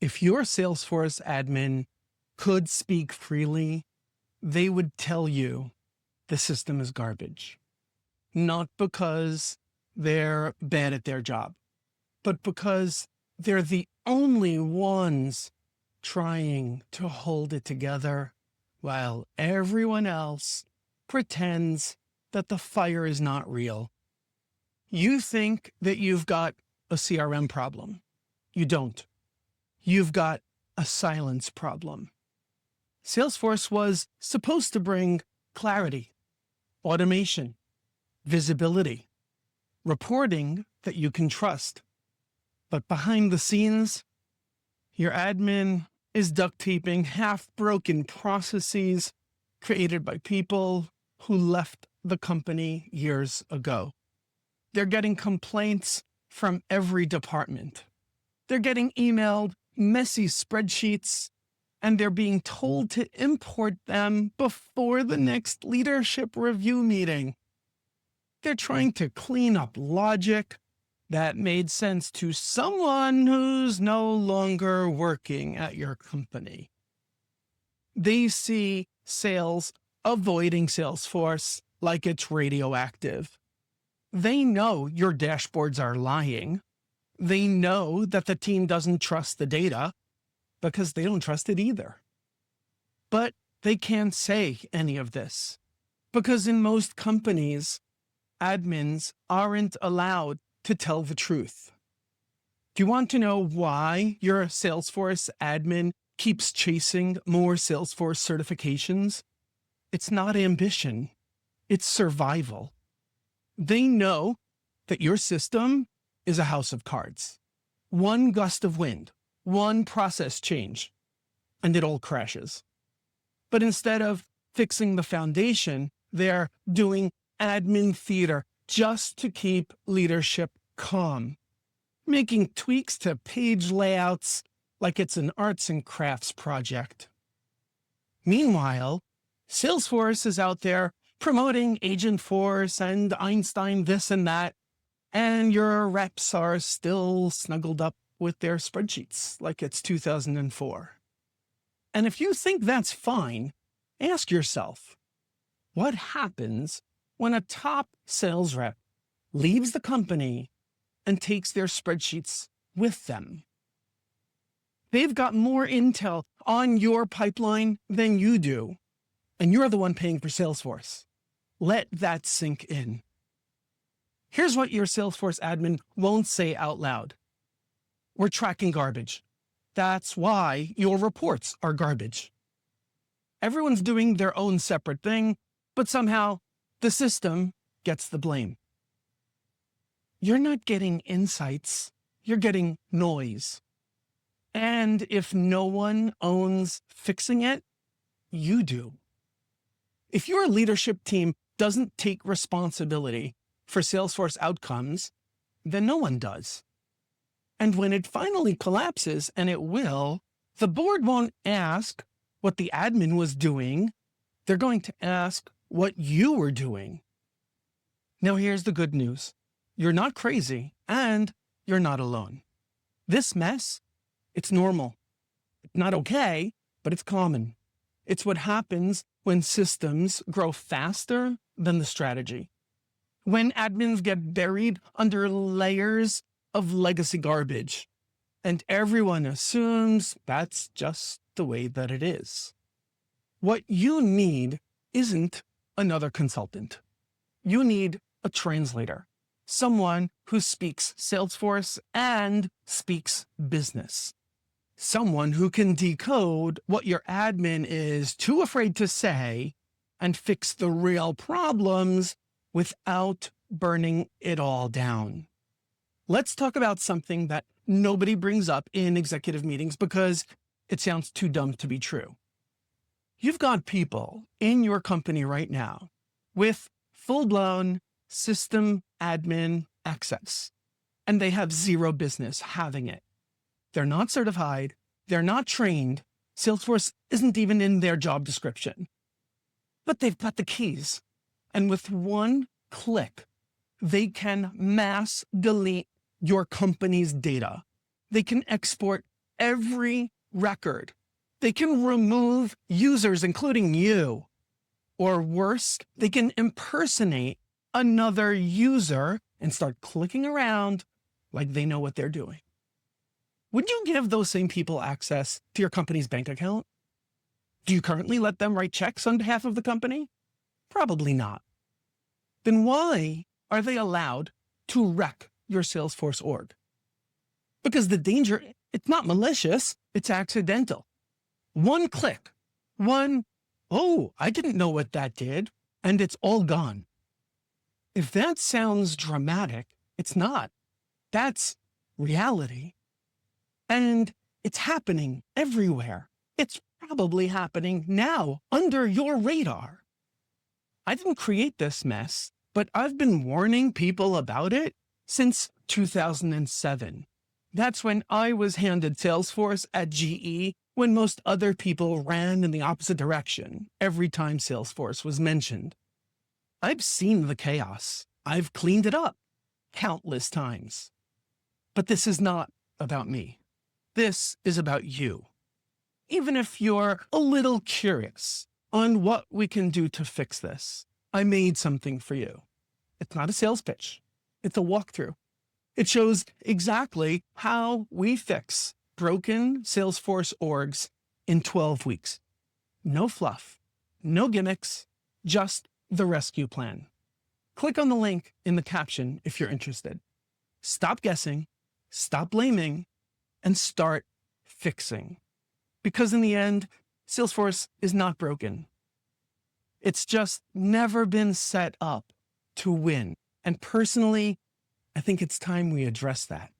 If your Salesforce admin could speak freely, they would tell you the system is garbage. Not because they're bad at their job, but because they're the only ones trying to hold it together while everyone else pretends that the fire is not real. You think that you've got a CRM problem. You don't. You've got a silence problem. Salesforce was supposed to bring clarity, automation, visibility, reporting that you can trust. But behind the scenes, your admin is duct taping half-broken processes created by people who left the company years ago. They're getting complaints from every department. They're getting emailed messy spreadsheets, and they're being told to import them before the next leadership review meeting. They're trying to clean up logic that made sense to someone who's no longer working at your company. They see sales avoiding Salesforce like it's radioactive. They know your dashboards are lying. They know that the team doesn't trust the data because they don't trust it either. But they can't say any of this because in most companies, admins aren't allowed to tell the truth. Do you want to know why your Salesforce admin keeps chasing more Salesforce certifications? It's not ambition, it's survival. They know that your system is a house of cards. One gust of wind, one process change, and it all crashes. But instead of fixing the foundation, they're doing admin theater just to keep leadership calm, making tweaks to page layouts like it's an arts and crafts project. Meanwhile, Salesforce is out there promoting Agentforce and Einstein this and that, and your reps are still snuggled up with their spreadsheets like it's 2004. And if you think that's fine, ask yourself, what happens when a top sales rep leaves the company and takes their spreadsheets with them? They've got more intel on your pipeline than you do, and you're the one paying for Salesforce. Let that sink in. Here's what your Salesforce admin won't say out loud. We're tracking garbage. That's why your reports are garbage. Everyone's doing their own separate thing, but somehow the system gets the blame. You're not getting insights, you're getting noise. And if no one owns fixing it, you do. If your leadership team doesn't take responsibility for Salesforce outcomes, then no one does. And when it finally collapses, and it will, the board won't ask what the admin was doing. They're going to ask what you were doing. Now here's the good news. You're not crazy, and you're not alone. This mess, it's normal. It's not okay, but it's common. It's what happens when systems grow faster than the strategy. When admins get buried under layers of legacy garbage, and everyone assumes that's just the way that it is. What you need isn't another consultant. You need a translator, someone who speaks Salesforce and speaks business. Someone who can decode what your admin is too afraid to say and fix the real problems without burning it all down. Let's talk about something that nobody brings up in executive meetings because it sounds too dumb to be true. You've got people in your company right now with full-blown system admin access, and they have zero business having it. They're not certified. They're not trained. Salesforce isn't even in their job description. But they've got the keys. And with one click, they can mass delete your company's data. They can export every record. They can remove users, including you. Or worse, they can impersonate another user and start clicking around like they know what they're doing. Would you give those same people access to your company's bank account? Do you currently let them write checks on behalf of the company? Probably not. Then why are they allowed to wreck your Salesforce org? Because the danger, it's not malicious, it's accidental. One click, oh, I didn't know what that did, and it's all gone. If that sounds dramatic, it's not. That's reality. And it's happening everywhere. It's probably happening now under your radar. I didn't create this mess, but I've been warning people about it since 2007. That's when I was handed Salesforce at GE, when most other people ran in the opposite direction every time Salesforce was mentioned. I've seen the chaos. I've cleaned it up countless times. But this is not about me. This is about you. Even if you're a little curious on what we can do to fix this, I made something for you. It's not a sales pitch. It's a walkthrough. It shows exactly how we fix broken Salesforce orgs in 12 weeks. No fluff, no gimmicks, just the rescue plan. Click on the link in the caption if you're interested. Stop guessing, stop blaming, and start fixing. Because in the end, Salesforce is not broken. It's just never been set up to win. And personally, I think it's time we address that.